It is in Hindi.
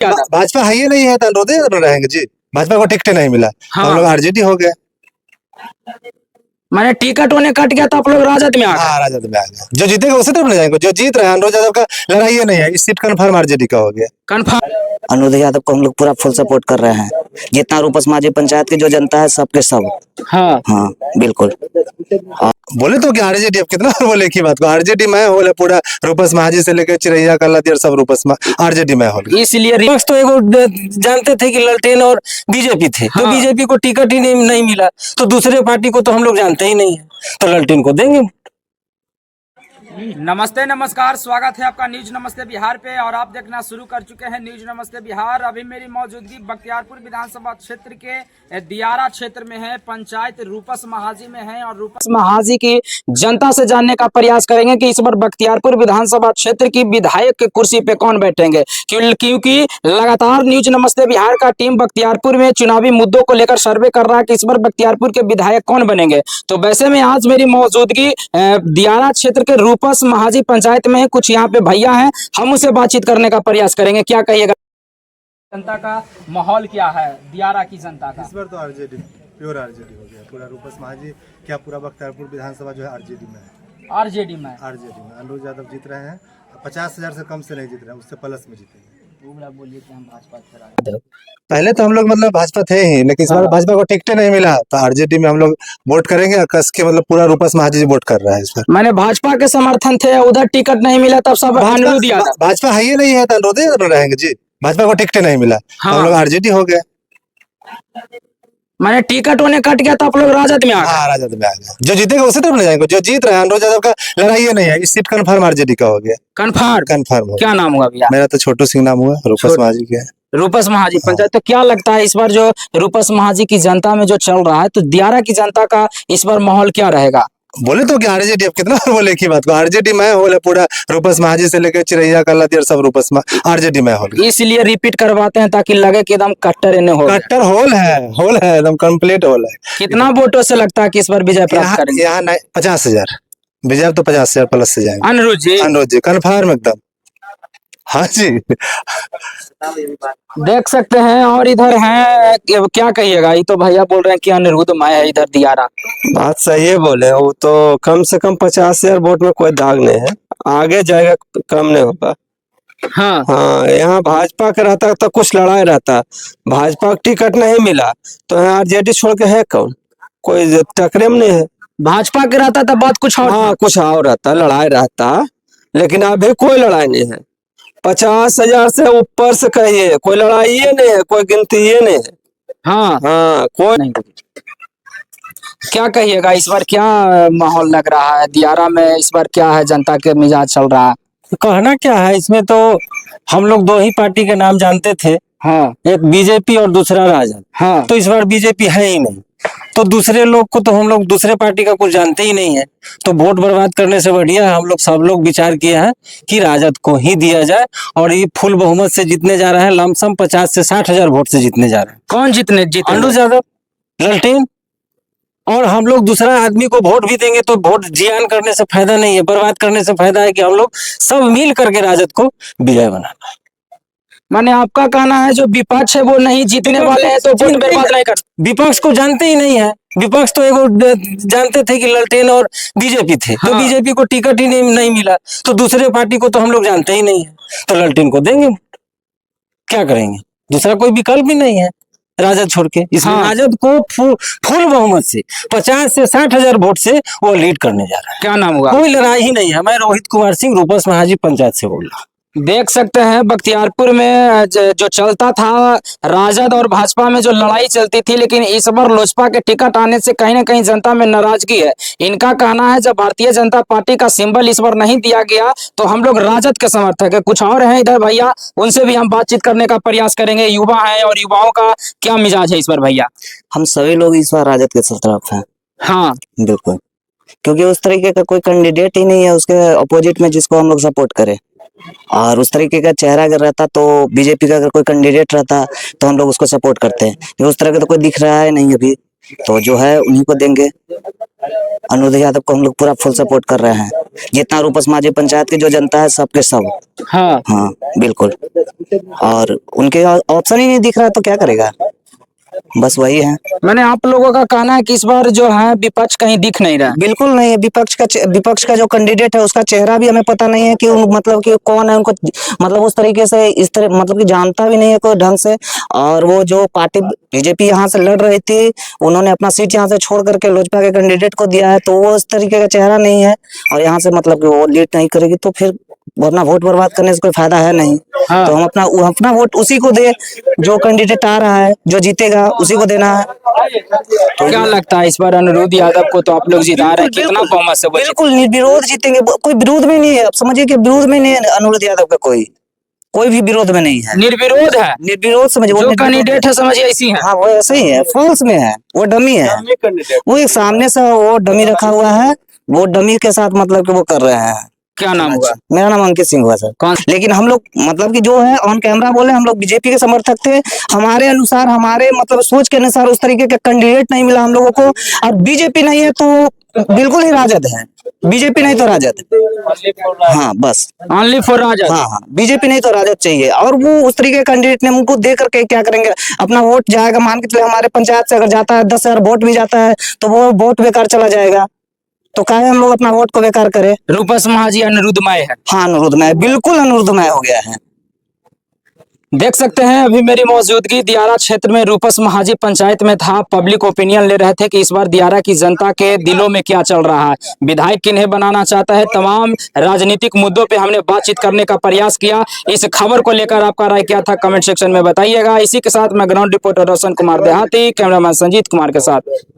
भाजपा है ही नहीं है तो अनुरोध रहेंगे जी। भाजपा को टिकट नहीं मिला तो हम लोग आरजेडी हो गए। मैंने टिकट उन्हें कट गया तो आप लोग राजद में आ गए। हाँ, राजद में आ गए। जो जीतेगा उसी तरफ ले जाएंगे। जो जीत रहे हैं अनुरोध यादव का लड़ाई ही नहीं है, इस सीट कन्फर्म आरजेडी का हो गया। कन्फर्म अनुरोध यादव को हम लोग पूरा फुल सपोर्ट कर रहे हैं। जितना रूपस माझी पंचायत की जो जनता है सबके सब। हाँ हाँ बिल्कुल। बोले तो क्या आरजेडी, अब कितना बार बोले की बात को, आरजेडी में हो पूरा रूपस महाजी से लेकर चिरैया कल्ला देर सब रूपस आरजेडी में हो। इसलिए विपक्ष तो एगो जानते थे कि ललटेन और बीजेपी थे। तो बीजेपी को टिकट ही नहीं मिला तो दूसरे पार्टी को तो हम लोग जानते ही नहीं है, तो ललटेन को देंगे। नमस्ते नमस्कार, स्वागत है आपका न्यूज नमस्ते बिहार पे और आप देखना शुरू कर चुके हैं न्यूज नमस्ते बिहार। अभी मेरी मौजूदगी बख्तियारपुर विधानसभा क्षेत्र के दियारा क्षेत्र में है। पंचायत रूपस महाजी में है और रूपस महाजी की जनता से जानने का प्रयास करेंगे कि इस बार बख्तियारपुर विधानसभा क्षेत्र की विधायक की कुर्सी पे कौन बैठेंगे, क्योंकि लगातार न्यूज नमस्ते बिहार का टीम बख्तियारपुर में चुनावी मुद्दों को लेकर सर्वे कर रहा है कि इस बार बख्तियारपुर के विधायक कौन बनेंगे। तो वैसे में आज मेरी मौजूदगी दियारा क्षेत्र के रूपस महाजी पंचायत में कुछ यहाँ पे भैया हैं, हम उससे बातचीत करने का प्रयास करेंगे। क्या कहिएगा, जनता का माहौल क्या है दियारा की जनता का? इस बार तो आरजेडी, प्योर आरजेडी हो गया। पूरा रूपस महाजी क्या पूरा बख्तियारपुर विधानसभा जो है आरजेडी में है। आरजेडी में अनुरोध यादव जीत रहे हैं। 50,000 से कम से नहीं जीत रहे हैं, उससे प्लस में जीतेंगे। बोलिए कि हम भाजपा पहले तो हम लोग मतलब भाजपा थे ही, लेकिन इस बार भाजपा को टिकट नहीं मिला तो आरजेडी में हम लोग वोट करेंगे। कस के मतलब पूरा रूपस महाजी वोट कर रहा है इस बार। मैंने भाजपा के समर्थन थे, उधर टिकट नहीं मिला तब सब अनुरोध दिया था। भाजपा है ही नहीं है तो अनुरोध रहेंगे जी। भाजपा को टिकट नहीं मिला तो हम लोग आरजेडी हो गए। मैंने टिकट उन्हें कट गया तो आप लोग राजद में आ गए। हाँ, राजद में आ गए। जो जीतेगा उसी तरफ ले जाएंगे। जो जीत रहे हैं अनुरोध यादव का लड़ाई ही नहीं है, इस सीट कन्फर्म आरजेडी का हो गया। कन्फर्म। क्या नाम हुआ भैया? मेरा तो छोटू सिंह नाम हुआ, रूपस महाजी के। रूपस महाजी पंचायत। तो क्या लगता है इस बार जो रूपस महाजी की जनता में जो चल रहा है, तो दियारा की जनता का इस बार माहौल क्या रहेगा? बोले तो क्या आरजेडी, अब कितना बार बोले की बात को, आरजेडी में हो पूरा रूपस महाजी से लेकर चिरैया कल्ला देर सब रूपस आरजेडी में हो। इसलिए रिपीट करवाते हैं ताकि लगे कि एकदम कट्टर हो। कट्टर होल है एकदम कंप्लीट होल है। कितना वोटों से लगता है कि इस बार विजय प्राप्त करेंगे? यहाँ 50,000 विजय तो 50,000 प्लस से जाएंगे। अनुरोध जी कन्फर्म एकदम। हाँ जी, देख सकते हैं। और इधर है, क्या कहिएगा? ये तो भैया बोल रहे हैं कि अनिरुद्ध मैं है इधर दियारा। बात सही है बोले, वो तो कम से कम 50,000 वोट में कोई दाग नहीं है, आगे जाएगा, कम नहीं होगा। हाँ, यहाँ भाजपा का रहता तो कुछ लड़ाई रहता, भाजपा को टिकट नहीं मिला तो यहाँ आरजेडी छोड़ के है कौन, कोई टकरे में नहीं है। भाजपा के रहता तो बात कुछ और। हाँ, कुछ और रहता, लड़ाई रहता, लेकिन अभी कोई लड़ाई नहीं है। 50,000 से ऊपर से कहिए, कोई लड़ाई ये नहीं है, कोई गिनती ये नहीं है। हाँ, कोई नहीं। क्या कहिएगा इस बार क्या माहौल लग रहा है दियारा में? इस बार क्या है, जनता के मिजाज चल रहा है? कहना क्या है इसमें, तो हम लोग दो ही पार्टी के नाम जानते थे। एक बीजेपी और दूसरा राजद। तो इस बार बीजेपी है ही नहीं, तो दूसरे लोग को तो हम लोग दूसरे पार्टी का कुछ जानते ही नहीं है। तो वोट बर्बाद करने से बढ़िया हम लोग सब लोग विचार किए हैं कि राजद को ही दिया जाए, और ये फुल बहुमत से जीतने जा रहा है। लमसम 50 से 60,000 वोट से जीतने जा रहे हैं। कौन जीतने? अनुरोध यादव, ललटेन। और हम लोग दूसरा आदमी को वोट भी देंगे तो वोट जियान करने से फायदा नहीं है, बर्बाद करने से फायदा है कि हम लोग सब मिल करके राजद को विजय बनाना है। माने आपका कहना है जो विपक्ष है वो नहीं जीतने वाले हैं तो वोट बर्बाद नहीं कर। विपक्ष को जानते ही नहीं है, विपक्ष तो एगो जानते थे कि ललटेन और बीजेपी थे। तो बीजेपी को टिकट ही नहीं मिला तो दूसरे पार्टी को तो हम लोग जानते ही नहीं है, तो ललटेन को देंगे। क्या करेंगे, दूसरा कोई विकल्प भी नहीं है राजद छोड़ के। इसमें राजद को फुल बहुमत से 50 से 60,000 वोट से वो लीड करने जा रहा है। क्या नाम हुआ? कोई लड़ाई ही नहीं है। मैं रोहित कुमार सिंह, रूपस महाजी पंचायत से बोल रहा हूँ। देख सकते हैं बख्तियारपुर में जो चलता था, राजद और भाजपा में जो लड़ाई चलती थी, लेकिन इस बार लोजपा के टिकट आने से कहीं ना कहीं जनता में नाराजगी है। इनका कहना है जब भारतीय जनता पार्टी का सिंबल इस बार नहीं दिया गया तो हम लोग राजद के समर्थक है। कुछ और हैं इधर भैया, उनसे भी हम बातचीत करने का प्रयास करेंगे। युवा है और युवाओं का क्या मिजाज है इस बार भैया? हम सभी लोग इस बार राजद के तरफ हैं। हाँ बिल्कुल, क्योंकि उस तरीके का कोई कैंडिडेट ही नहीं है उसके अपोजिट में जिसको हम लोग सपोर्ट करें। और उस तरीके का चेहरा अगर रहता तो बीजेपी का अगर कोई कैंडिडेट रहता तो हम लोग उसको सपोर्ट करते हैं, उस तरह का तो कोई दिख रहा है नहीं अभी। तो जो है उन्हीं को देंगे। अनुरुद्ध यादव को हम लोग पूरा फुल सपोर्ट कर रहे हैं। जितना रूपस माझी पंचायत की जो जनता है सबके सब। हाँ हाँ बिल्कुल। और उनके ऑप्शन ही नहीं दिख रहा तो क्या करेगा, बस वही है। मैंने आप लोगों का कहना है कि इस बार जो है विपक्ष कहीं दिख नहीं रहा। बिल्कुल नहीं है। विपक्ष का जो कैंडिडेट है उसका चेहरा भी हमें पता नहीं है कि मतलब कि कौन है। उनको मतलब उस तरीके से इस तरह मतलब कि जानता भी नहीं है कोई ढंग से। और वो जो पार्टी बीजेपी यहाँ से लड़ रही थी, उन्होंने अपना सीट यहाँ से छोड़ करके लोजपा के कैंडिडेट को दिया है, तो वो इस तरीके का चेहरा नहीं है। और यहाँ से मतलब कि वो लीड नहीं करेगी तो फिर अपना वोट बर्बाद करने से कोई फायदा है नहीं। हाँ। तो हम अपना वोट उसी को दे जो कैंडिडेट आ रहा है, जो जीतेगा उसी को देना है। तो क्या लगता है इस बार अनुरुद्ध यादव को तो आप लोग जिता रहे हैं, कितना बहुमत से वो बिल्कुल निर्विरोध जीतेंगे। कोई विरोध में नहीं है। आप समझिए कि विरोध में नहीं है अनुरुद्ध यादव का, कोई भी विरोध में नहीं है। निर्विरोध है। निर्विरोध समझिए, जो कैंडिडेट है समझिए ऐसी है। हाँ वो ऐसे ही है, फॉल्स में है, वो डमी है। वो एक सामने से वो डमी रखा हुआ है, वो डमी के साथ मतलब कि वो कर रहे हैं। क्या नाम हुआ? मेरा नाम अंकित सिंह हुआ सर। कौन? लेकिन हम लोग मतलब कि जो है ऑन कैमरा बोले हम लोग बीजेपी के समर्थक थे। हमारे अनुसार, हमारे मतलब सोच के अनुसार उस तरीके का कैंडिडेट नहीं मिला हम लोगों को। और बीजेपी नहीं है तो बिल्कुल ही राजद है। बीजेपी नहीं तो राजद। हाँ बस ओनली फॉर राजद। हाँ हाँ, बीजेपी नहीं तो राजद चाहिए। और वो उस तरीके का कैंडिडेट ने उनको दे करके क्या करेंगे, अपना वोट जाएगा। मान के चले हमारे पंचायत से अगर जाता है 10,000 वोट भी जाता है तो वो वोट बेकार चला जाएगा। तो काहे हम लोग अपना वोट को बेकार करें। रूपस महाजी अनुरुद्धमय है। हाँ अनुरुद्धमय, बिल्कुल अनुरुद्धमय हो गया है। देख सकते हैं अभी मेरी मौजूदगी दियारा क्षेत्र में रूपस महाजी पंचायत में था। पब्लिक ओपिनियन ले रहे थे कि इस बार दियारा की जनता के दिलों में क्या चल रहा है, विधायक किन्हें बनाना चाहता है। तमाम राजनीतिक मुद्दों पे हमने बातचीत करने का प्रयास किया। इस खबर को लेकर आपका राय क्या था कमेंट सेक्शन में बताइएगा। इसी के साथ मैं ग्राउंड रिपोर्टर रोशन कुमार देहाती, कैमरामैन संजीत कुमार के साथ